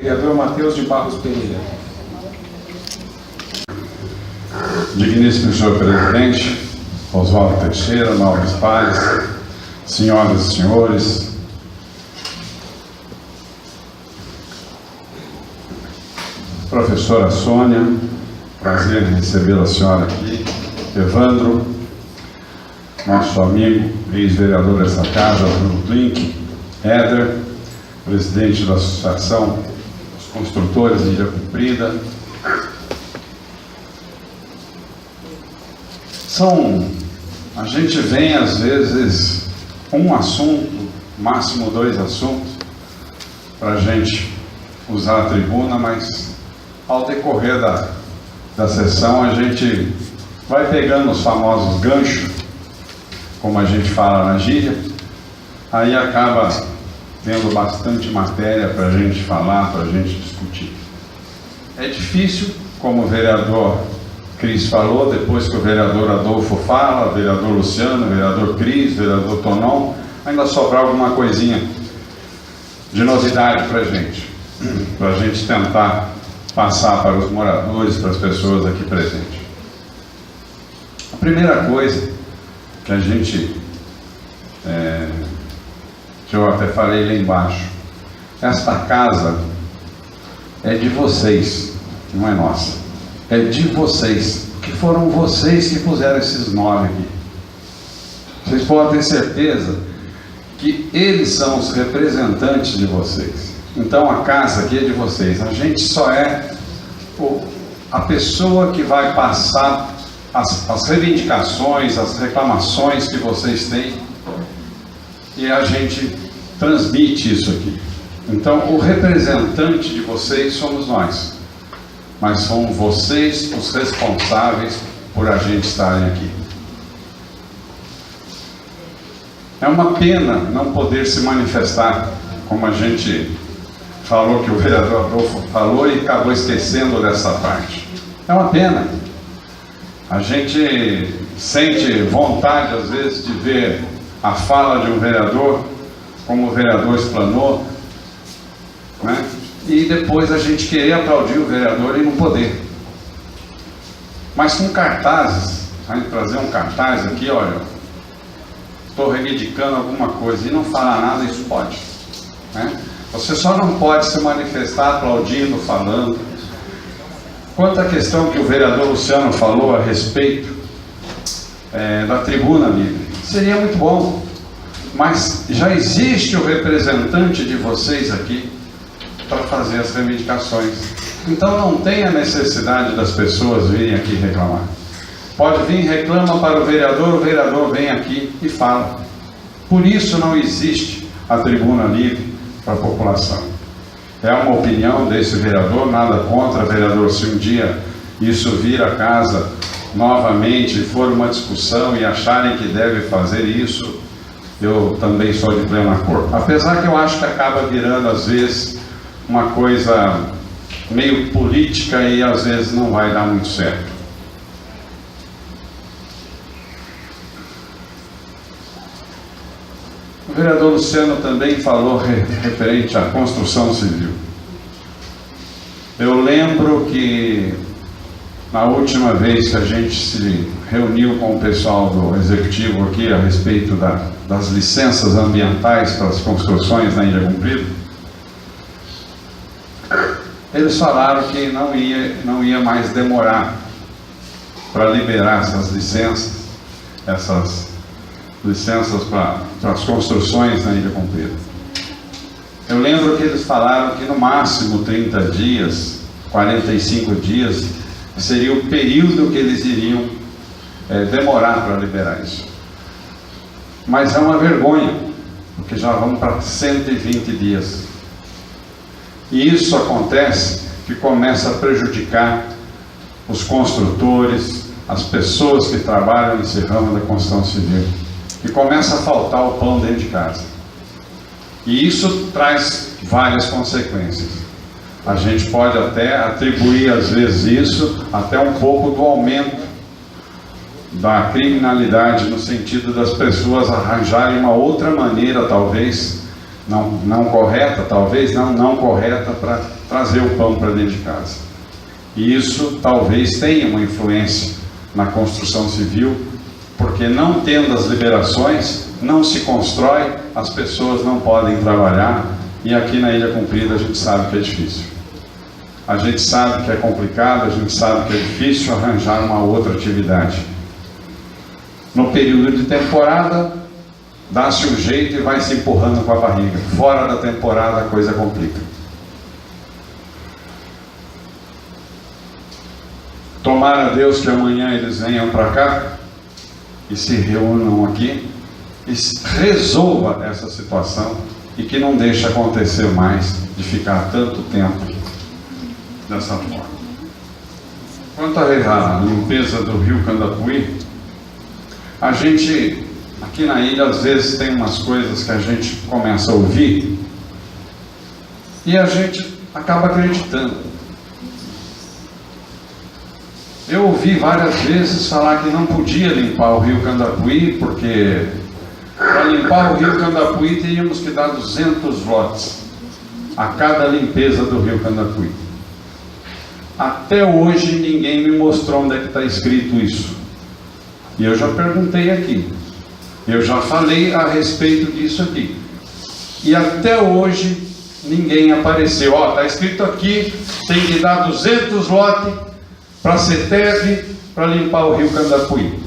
Vereador Matheus de Barros Pereira. Digníssimo senhor presidente, Oswaldo Teixeira, nobres pares, senhoras e senhores, professora Sônia, prazer em recebê-la senhora aqui, Evandro, nosso amigo, ex-vereador dessa casa, Bruno Klink, Éder, presidente da Associação dos Construtores de Ilha Comprida. A gente vem às vezes um assunto, máximo dois assuntos, para a gente usar a tribuna, mas ao decorrer da sessão a gente vai pegando os famosos ganchos, como a gente fala na gíria, aí acaba tendo bastante matéria para a gente falar, para a gente discutir. É difícil, como o vereador Cris falou, depois que o vereador Adolfo fala, o vereador Luciano, o vereador Cris, o vereador Tonon, ainda sobrar alguma coisinha de novidade para a gente tentar passar para os moradores, para as pessoas aqui presentes. A primeira coisa que a gente, que eu até falei lá embaixo, esta casa é de vocês, não é nossa. É de vocês, que foram vocês que puseram esses nomes aqui. Vocês podem ter certeza que eles são os representantes de vocês. Então a casa aqui é de vocês. A gente só é a pessoa que vai passar as reivindicações, as reclamações que vocês têm, e a gente transmite isso aqui. Então o representante de vocês somos nós. Mas são vocês os responsáveis por a gente estarem aqui. É uma pena não poder se manifestar, como a gente falou, que o vereador Adolfo falou e acabou esquecendo dessa parte. É uma pena. A gente sente vontade, às vezes, de ver a fala de um vereador, como o vereador explanou, né? E depois a gente querer aplaudir o vereador e não poder. Mas com cartazes, vai trazer um cartaz aqui, olha, estou reivindicando alguma coisa, e não falar nada, isso pode, né? Você só não pode se manifestar aplaudindo, falando. Quanto à questão que o vereador Luciano falou a respeito da tribuna livre, seria muito bom, mas já existe o representante de vocês aqui para fazer as reivindicações. Então não tem a necessidade das pessoas virem aqui reclamar. Pode vir, reclama para o vereador vem aqui e fala. Por isso não existe a tribuna livre para a população. É uma opinião desse vereador, nada contra, vereador, se um dia isso vir a casa novamente, for uma discussão e acharem que deve fazer isso, eu também sou de pleno acordo. Apesar que eu acho que acaba virando às vezes uma coisa meio política e às vezes não vai dar muito certo. O vereador Luciano também falou referente à construção civil. Eu lembro que na última vez que a gente se reuniu com o pessoal do executivo aqui a respeito das licenças ambientais para as construções na Ilha Comprida, eles falaram que não ia mais demorar para liberar essas licenças para as construções na Ilha Comprida. Eu lembro que eles falaram que no máximo 30 dias, 45 dias, seria o período que eles iriam demorar para liberar isso. Mas é uma vergonha, porque já vamos para 120 dias. E isso acontece que começa a prejudicar os construtores, as pessoas que trabalham nesse ramo da construção civil. E começa a faltar o pão dentro de casa. E isso traz várias consequências. A gente pode até atribuir, às vezes, isso até um pouco do aumento da criminalidade, no sentido das pessoas arranjarem uma outra maneira, talvez, não correta, talvez não correta, para trazer o pão para dentro de casa. E isso talvez tenha uma influência na construção civil, porque não tendo as liberações, não se constrói, as pessoas não podem trabalhar, e aqui na Ilha Comprida a gente sabe que é difícil. A gente sabe que é complicado, a gente sabe que é difícil arranjar uma outra atividade. No período de temporada, dá-se um jeito e vai se empurrando com a barriga. Fora da temporada a coisa complica. Tomara a Deus que amanhã eles venham para cá e se reúnam aqui e resolva essa situação e que não deixe acontecer mais de ficar tanto tempo dessa forma. Quanto à limpeza do rio Candapuí, a gente, aqui na ilha, às vezes tem umas coisas que a gente começa a ouvir e a gente acaba acreditando. Eu ouvi várias vezes falar que não podia limpar o rio Candapuí, porque para limpar o rio Candapuí teríamos que dar 200 lotes a cada limpeza do rio Candapuí. Até hoje ninguém me mostrou onde é que está escrito isso. E eu já perguntei aqui. Eu já falei a respeito disso aqui. E até hoje ninguém apareceu. Ó, está escrito aqui, tem que dar 200 lotes para a CETESB para limpar o rio Candapuí.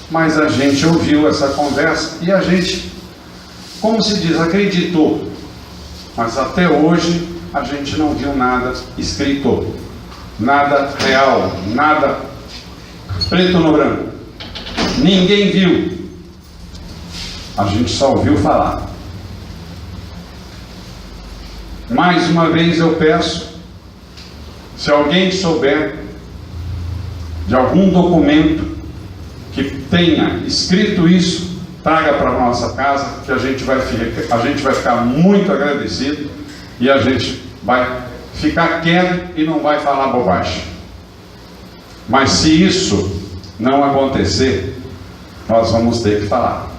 Mas a gente ouviu essa conversa e a gente, como se diz, acreditou. Mas até hoje a gente não viu nada escrito, nada real, nada preto no branco. Ninguém viu. A gente só ouviu falar. Mais uma vez eu peço, se alguém souber de algum documento que tenha escrito isso, traga para a nossa casa, que a gente vai ficar muito agradecido e a gente vai ficar quieto e não vai falar bobagem. Mas se isso não acontecer, nós vamos ter que falar.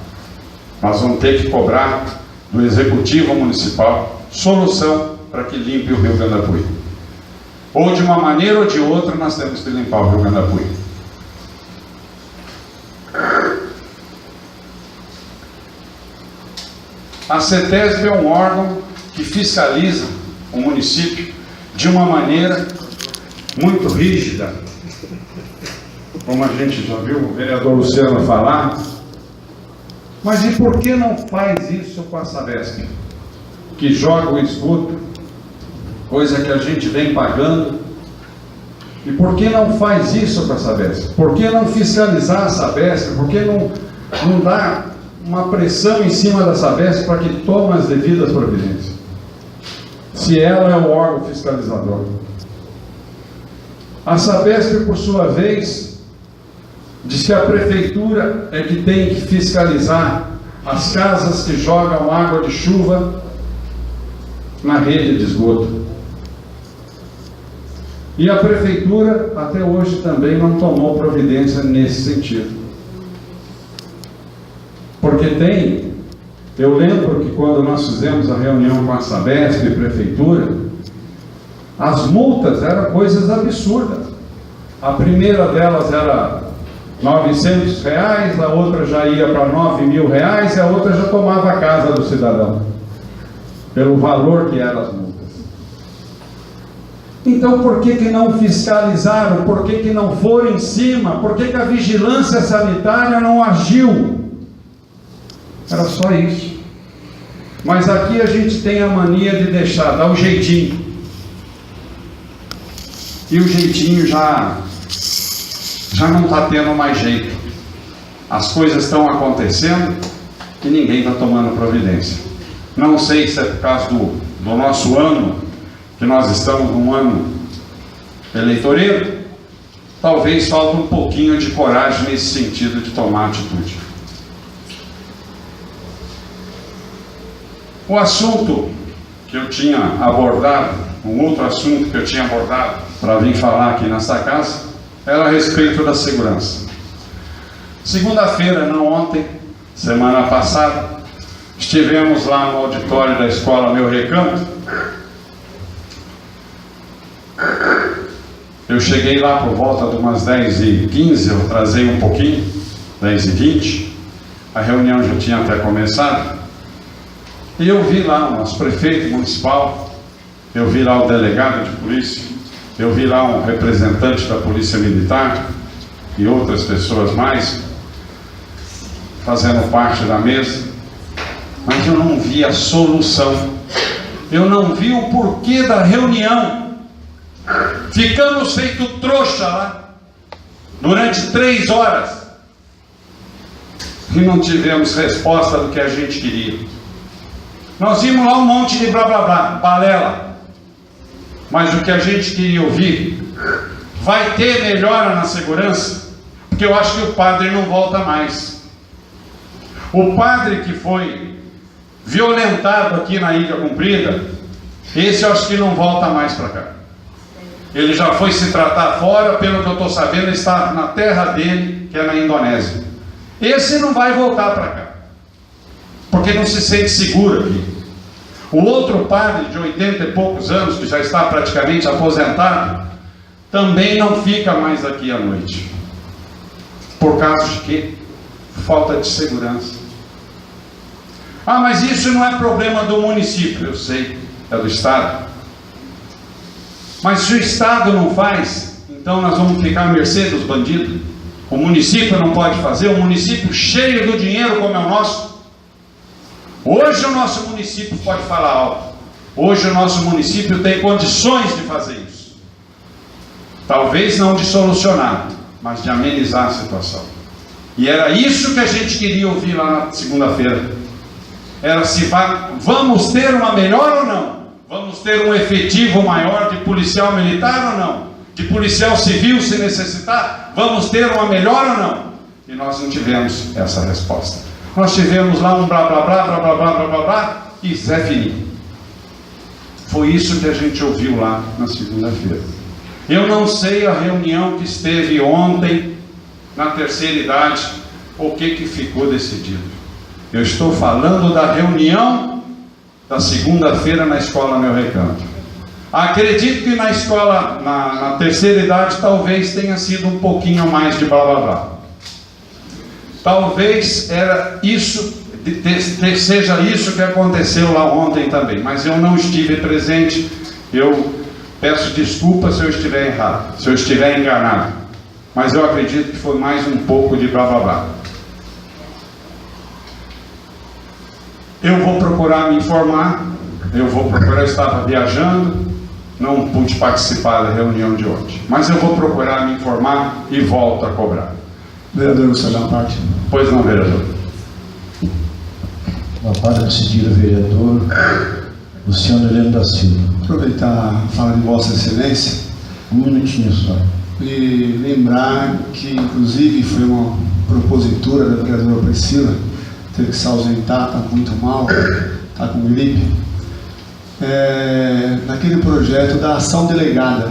Nós vamos ter que cobrar do Executivo Municipal solução para que limpe o rio Candapuí. Ou de uma maneira ou de outra nós temos que limpar o rio Candapuí. A CETESB é um órgão que fiscaliza o município de uma maneira muito rígida, como a gente já viu o vereador Luciano falar. Mas e por que não faz isso com a Sabesp, que joga o esgoto, coisa que a gente vem pagando? E por que não faz isso com a Sabesp? Por que não fiscalizar a Sabesp? Por que não dar uma pressão em cima da Sabesp para que tome as devidas providências? Se ela é o órgão fiscalizador. A Sabesp, por sua vez, diz que a prefeitura é que tem que fiscalizar as casas que jogam água de chuva na rede de esgoto. E a prefeitura até hoje também não tomou providência nesse sentido. Porque eu lembro que quando nós fizemos a reunião com a Sabesp e a prefeitura, as multas eram coisas absurdas. A primeira delas era R$900, a outra já ia para R$9.000 e a outra já tomava a casa do cidadão, pelo valor que eram as multas. Então por que não fiscalizaram? Por que não foram em cima? Por que a vigilância sanitária não agiu? Era só isso. Mas aqui a gente tem a mania de dar o jeitinho. E o jeitinho já não está tendo mais jeito. As coisas estão acontecendo e ninguém está tomando providência. Não sei se é por causa do nosso ano, que nós estamos num ano eleitoreiro. Talvez falte um pouquinho de coragem nesse sentido de tomar atitude. O assunto que eu tinha abordado, um outro assunto que eu tinha abordado para vir falar aqui nesta casa, era a respeito da segurança. Segunda-feira, não ontem, semana passada, Estivemos lá no auditório da escola Meu Recanto. Eu cheguei lá por volta de umas 10h15, eu atrasei um pouquinho, 10h20. A reunião já tinha até começado. E eu vi lá o nosso prefeito municipal, eu vi lá o delegado de polícia, eu vi lá um representante da Polícia Militar e outras pessoas mais fazendo parte da mesa, mas eu não vi a solução, eu não vi o porquê da reunião. Ficamos feito trouxa lá durante 3 horas e não tivemos resposta do que a gente queria. Nós vimos lá um monte de blá blá blá, balela, mas o que a gente queria ouvir: vai ter melhora na segurança? Porque eu acho que o padre não volta mais. O padre que foi violentado aqui na Ilha Comprida, esse eu acho que não volta mais para cá. Ele já foi se tratar fora, pelo que eu estou sabendo, está na terra dele, que é na Indonésia. Esse não vai voltar para cá, porque não se sente seguro aqui. O outro padre de 80 e poucos anos, que já está praticamente aposentado, também não fica mais aqui à noite. Por causa de quê? Falta de segurança. Ah, mas isso não é problema do município. Eu sei, é do Estado. Mas se o Estado não faz, então nós vamos ficar à mercê dos bandidos. O município não pode fazer, um município cheio do dinheiro como é o nosso. Hoje o nosso município pode falar alto. Hoje o nosso município tem condições de fazer isso. Talvez não de solucionar, mas de amenizar a situação. E era isso que a gente queria ouvir lá na segunda-feira. Era se vamos ter uma melhor ou não? Vamos ter um efetivo maior de policial militar ou não? De policial civil se necessitar? Vamos ter uma melhor ou não? E nós não tivemos essa resposta. Nós tivemos lá um blá blá blá blá blá blá blá blá blá e Zé Fini. Foi isso que a gente ouviu lá na segunda-feira. Eu não sei a reunião que esteve ontem na terceira idade, o que ficou decidido. Eu estou falando da reunião da segunda-feira na escola Meu Recanto. Acredito que na escola, na terceira idade, talvez tenha sido um pouquinho mais de blá blá blá. Talvez era isso, seja isso que aconteceu lá ontem também, mas eu não estive presente. Eu peço desculpas se eu estiver errado, se eu estiver enganado, mas eu acredito que foi mais um pouco de blá blá blá. Eu vou procurar me informar, eu estava viajando, não pude participar da reunião de ontem, mas eu vou procurar me informar e volto a cobrar. Vereador, você dá uma parte? Pois não, vereador. Uma parte decidida, vereador Luciano Heleno da Silva. Aproveitar a fala de Vossa Excelência. Um minutinho só. E lembrar que, inclusive, foi uma propositura da vereadora Priscila, teve que se ausentar, está muito mal, está com gripe. Naquele projeto da ação delegada.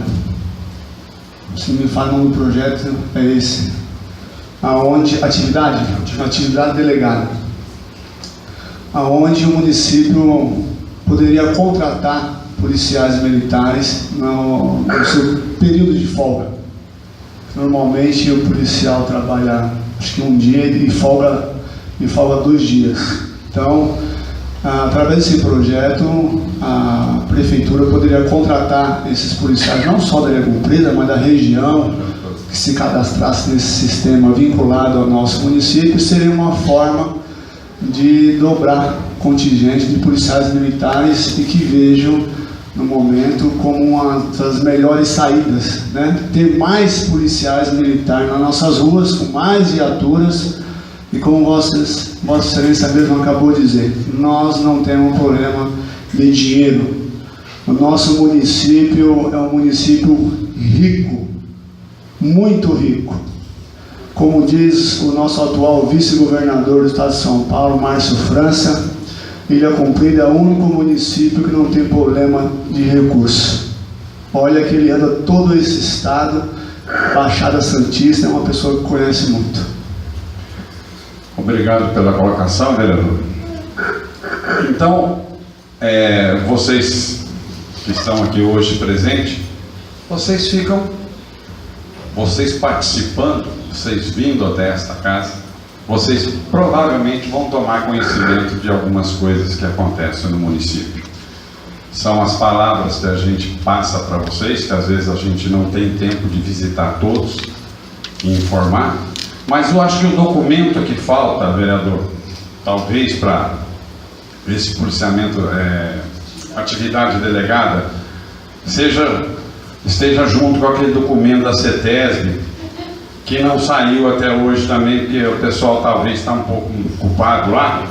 Se me fala o nome do projeto, é esse. Aonde atividade delegada, aonde o município poderia contratar policiais militares no seu período de folga. Normalmente o policial trabalha, acho que um dia e folga 2 dias. Então, através desse projeto, a prefeitura poderia contratar esses policiais, não só da Ilha Comprida, mas da região, que se cadastrasse nesse sistema vinculado ao nosso município. Seria uma forma de dobrar o contingente de policiais militares e que vejam no momento como uma das melhores saídas, né? Ter mais policiais militares nas nossas ruas, com mais viaturas, e como Vossa Excelência mesmo acabou de dizer, nós não temos problema de dinheiro. O nosso município é um município rico, muito rico. Como diz o nosso atual vice-governador do estado de São Paulo, Márcio França, Ilha Comprida é o único município que não tem problema de recurso. Olha que ele anda todo esse estado, Baixada Santista, é uma pessoa que conhece muito. Obrigado pela colocação, vereador. Então, vocês que estão aqui hoje presentes, vocês participando, vocês vindo até esta casa, vocês provavelmente vão tomar conhecimento de algumas coisas que acontecem no município. São as palavras que a gente passa para vocês, que às vezes a gente não tem tempo de visitar todos e informar, mas eu acho que o documento que falta, vereador, talvez para esse policiamento, atividade delegada, esteja junto com aquele documento da CETESB, que não saiu até hoje também, porque o pessoal talvez está um pouco ocupado lá,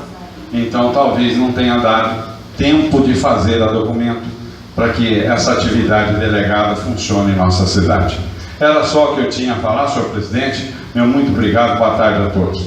então talvez não tenha dado tempo de fazer a documento para que essa atividade delegada funcione em nossa cidade. Era só o que eu tinha a falar, senhor presidente. Meu muito obrigado, boa tarde a todos.